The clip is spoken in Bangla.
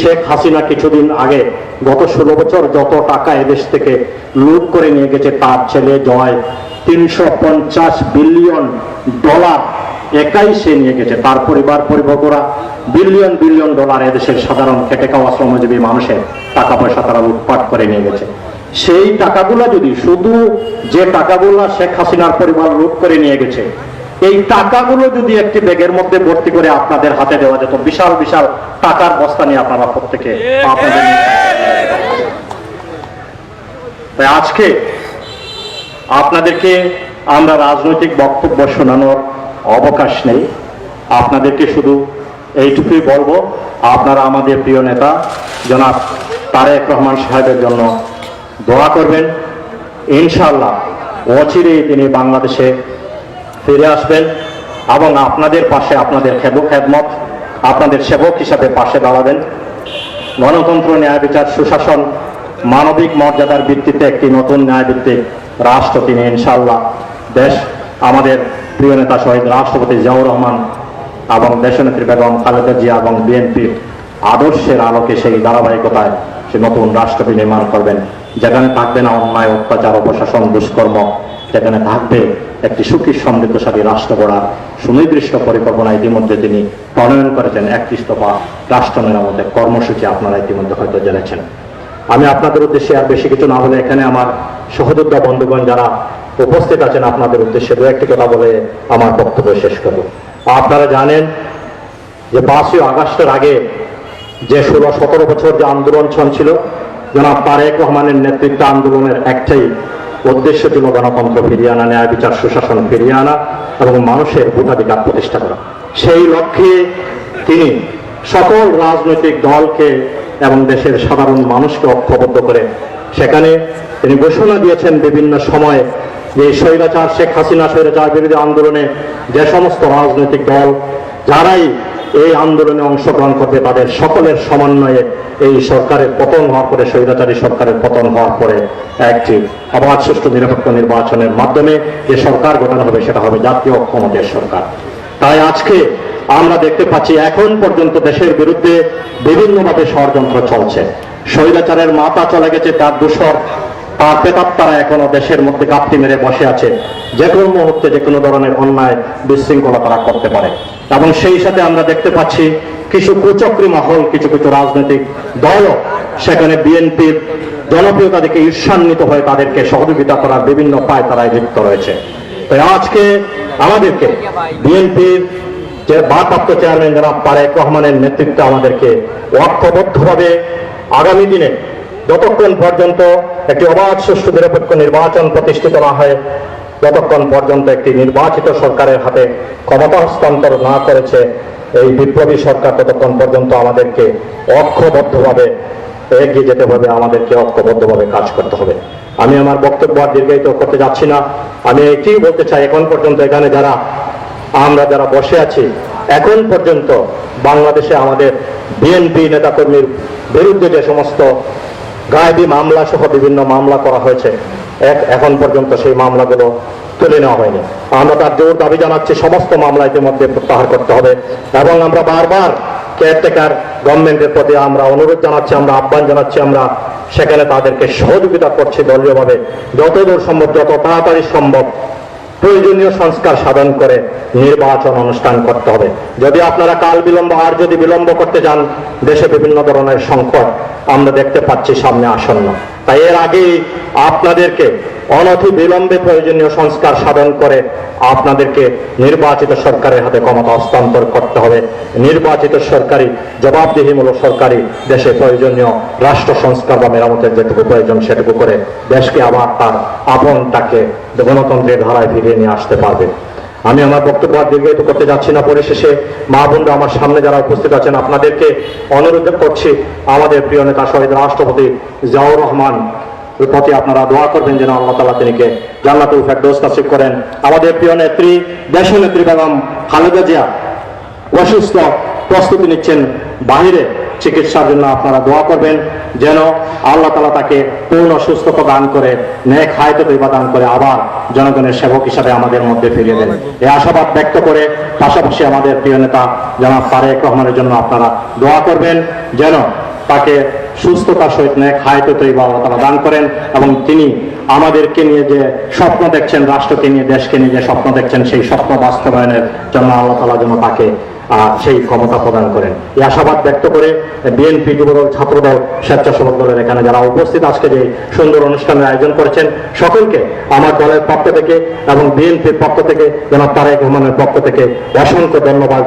শেখ হাসিনা কিছুদিন আগে গত 16 বছর যত টাকা এদেশ থেকে লুট করে নিয়ে গেছে তার ছেলে জয় 350 বিলিয়ন ডলার একাই সে নিয়ে গেছে। তার পরিবার পরিবর্তরা বিলিয়ন বিলিয়ন ডলার এদেশের সাধারণ খেটে খাওয়া শ্রমজীবী মানুষের টাকা পয়সা তারা লুটপাট করে নিয়ে গেছে। সেই টাকাগুলা যদি শুধু যে টাকাগুলা শেখ হাসিনার পরিবার লুট করে নিয়ে গেছে এই টাকাগুলো যদি একটি ব্যাগের মধ্যে ভর্তি করে আপনাদের হাতে দেওয়া যেত, বিশাল বিশাল টাকার বস্তা নিয়ে আপনারা প্রত্যেকে আপনাদের তাই আজকে আপনাদেরকে আমরা রাজনৈতিক বক্তব্য শোনানোর অবকাশ নেই। আপনাদেরকে শুধু এইটুকুই বলবো, আপনারা আমাদের প্রিয় নেতা জনাব তারেক রহমান সাহেবের জন্য দোয়া করবেন। ইনশাআল্লাহ অচিরেই তিনি বাংলাদেশে ফিরে আসবেন এবং আপনাদের পাশে আপনাদের খেদমত আপনাদের সেবক হিসাবে পাশে দাঁড়াবেন। গণতন্ত্র, ন্যায় বিচার, সুশাসন, মানবিক মর্যাদার ভিত্তিতে একটি নতুন ন্যায়ভিত্তিক রাষ্ট্র তিনি ইনশাআল্লাহ দেশ আমাদের প্রিয় নেতা শহীদ রাষ্ট্রপতি জিয়াউর রহমান এবং দেশনেত্রী বেগম খালেদা জিয়া এবং বিএনপির আদর্শের আলোকে সেই ধারাবাহিকতায় সে নতুন রাষ্ট্র নির্মাণ করবেন, যেখানে থাকবে না অন্যায়, অত্যাচার, অপশাসন, দুষ্কর্ম, যেখানে থাকবে একটি সুখী সমৃদ্ধশালী রাষ্ট্র গড়ার সুনির্দিষ্ট পরিকল্পনা ইতিমধ্যে তিনি প্রণয়ন করেছেন। 31 দফা রাষ্ট্র মেরামতের কর্মসূচি আপনারা ইতিমধ্যে হয়তো জেনেছেন। আমি আপনাদের উদ্দেশ্যে আর বেশি কিছু না বলে এখানে আমার সহযোদ্ধা বন্ধুগণ যারা উপস্থিত আছেন আপনাদের উদ্দেশ্যে দু একটি কথা বলে আমার বক্তব্য শেষ করব। আপনারা জানেন যে 5ই আগস্টের আগে যে 16-17 বছর যে আন্দোলন চলছিল, জনাব তারেক রহমানের নেতৃত্বে আন্দোলনের একটাই উদ্দেশ্য ছিল গণতন্ত্র ফিরিয়ে আনা, ন্যায় বিচার সুশাসন ফিরিয়ে আনা এবং মানুষের ভোটাধিকার প্রতিষ্ঠা করা। সেই লক্ষ্যে তিনি সকল রাজনৈতিক দলকে এবং দেশের সাধারণ মানুষকে ঐক্যবদ্ধ করে সেখানে তিনি ঘোষণা দিয়েছেন বিভিন্ন সময়ে যে স্বৈরাচার শেখ হাসিনা স্বৈরাচার বিরোধী আন্দোলনে যে সমস্ত রাজনৈতিক দল যারাই এই আন্দোলনে অংশগ্রহণ করবে তাদের সকলের সমন্বয়ে এই সরকারের পতন হওয়ার পরে, স্বৈরাচারী সরকারের পতন হওয়ার পরে একটি অবাধ সুষ্ঠু নিরপেক্ষ নির্বাচনের মাধ্যমে যে সরকার গঠন হবে সেটা হবে জাতীয় ঐক্যমতের সরকার। তাই আজকে আমরা দেখতে পাচ্ছি এখন পর্যন্ত দেশের বিরুদ্ধে বিভিন্নভাবে ষড়যন্ত্র চলছে। স্বৈরাচারের মাথা চলে গেছে, তার দূষর তার প্রেতাত্মারা এখনো দেশের মধ্যে গাপটি মেরে বসে আছে, যে কোনো মুহূর্তে যে কোনো ধরনের অন্যায় বিশৃঙ্খলা তারা করতে পারে। এবং সেই সাথে আমরা দেখতে পাচ্ছি কিছু কুচক্রী মহল, কিছু কিছু রাজনৈতিক দলও সেখানে বিএনপির জনপ্রিয়তা থেকে ঈর্ষান্বিত হয়ে তাদেরকে সহযোগিতা করার বিভিন্ন পায় তারাই লিপ্ত রয়েছে। তাই আজকে আমাদেরকে বিএনপির যে ভারপ্রাপ্ত চেয়ারম্যান জনাব তারেক রহমানের নেতৃত্বে আমাদেরকে ঐক্যবদ্ধভাবে আগামী দিনে যতক্ষণ পর্যন্ত একটি অবাধ সুষ্ঠু নিরপেক্ষ নির্বাচন প্রতিষ্ঠিত না হয়, যতক্ষণ পর্যন্ত একটি নির্বাচিত সরকারের হাতে ক্ষমতা হস্তান্তর না করেছে এই বিপ্লবী সরকার, ততক্ষণ পর্যন্ত আমাদেরকে ঐক্যবদ্ধভাবে এগিয়ে যেতে হবে, আমাদেরকে ঐক্যবদ্ধভাবে কাজ করতে হবে। আমি আমার বক্তব্য আর দীর্ঘায়িত করতে যাচ্ছি না। আমি এটি বলতে চাই, এখন পর্যন্ত এখানে যারা বসে আছি, এখন পর্যন্ত বাংলাদেশে আমাদের বিএনপি নেতাকর্মীর বিরুদ্ধে যে সমস্ত গায়েবী মামলা সহ বিভিন্ন মামলা করা হয়েছে, এখন পর্যন্ত সেই মামলাগুলো তুলে নেওয়া হয়নি। আমরা তার জোর দাবি জানাচ্ছি সমস্ত মামলা ইতিমধ্যে প্রত্যাহার করতে হবে এবং আমরা বারবার কেয়ারটেকার গভর্নমেন্টের প্রতি আমরা অনুরোধ জানাচ্ছি, আমরা আহ্বান জানাচ্ছি, আমরা সেখানে তাদেরকে সহযোগিতা করছি দলীয়ভাবে যতদূর সম্ভব, যত তাড়াতাড়ি সম্ভব প্রয়োজনীয় সংস্কার সাধন করে নির্বাচন অনুষ্ঠান করতে হবে। যদি আপনারা আর যদি বিলম্ব করতে যান, দেশে বিভিন্ন ধরনের সংকট আমরা দেখতে পাচ্ছি সামনে আসন্ন। তাই এর আগেই আপনাদেরকে অনতি বিলম্বে প্রয়োজনীয় সংস্কার সাধন করে আপনাদেরকে নির্বাচিত সরকারের হাতে ক্ষমতা হস্তান্তর করতে হবে। নির্বাচিত সরকারি জবাবদিহিমূলক সরকারি দেশে প্রয়োজনীয় রাষ্ট্র সংস্কার বা মেরামতের যেটুকু প্রয়োজন সেটুকু করে দেশকে আবার তার আপনটাকে গণতন্ত্রের ধারায় ফিরিয়ে নিয়ে আসতে পারবে। আমি আমার বক্তব্য আর দীর্ঘায়িত করতে যাচ্ছি না। পরিশেষে মা বোনরা আমার সামনে যারা উপস্থিত আছেন, আপনাদেরকে অনুরোধ করছি আমাদের প্রিয় নেতা শহীদ রাষ্ট্রপতি জিয়াউর রহমান প্রতি আপনারা দোয়া করবেন যেন আল্লাহ তাআলা তিনিকে জান্নাতুল ফেরদৌস নসিব করেন। আমাদের প্রিয় নেত্রী দেশনেত্রী বেগম খালেদা জিয়া অসুস্থ, প্রস্তুতি নিচ্ছেন বাহিরে চিকিৎসার জন্য, আপনারা দোয়া করবেন যেন আল্লাহ তাআলা তাকে পূর্ণ সুস্থতা দান করে, নেক হায়াত তৈবা দান করে আবার জনগণের সেবক হিসাবে আমাদের মধ্যে ফিরিয়ে দেন। এই আশাবাদ ব্যক্ত করে পাশাপাশি আমাদের প্রিয় নেতা জনাব তারেক রহমানের জন্য আপনারা দোয়া করবেন যেন তাকে সুস্থতার সহিত নেক হায়াতে তৈবা আল্লাহ তাআলা দান করেন, এবং তিনি আমাদেরকে নিয়ে যে স্বপ্ন দেখছেন, রাষ্ট্রকে নিয়ে, দেশকে নিয়ে যে স্বপ্ন দেখছেন, সেই স্বপ্ন বাস্তবায়নের জন্য আল্লাহ তাআলা যেন তাকে সেই ক্ষমতা প্রদান করেন। এই আশাবাদ ব্যক্ত করে বিএনপি, যুবদল, ছাত্রদল, স্বেচ্ছাসেবক দলের এখানে যারা উপস্থিত আজকে যে সুন্দর অনুষ্ঠানের আয়োজন করেছেন, সকলকে আমার দলের পক্ষ থেকে এবং বিএনপির পক্ষ থেকে, জনাব তারেক রহমানের পক্ষ থেকে অসংখ্য ধন্যবাদ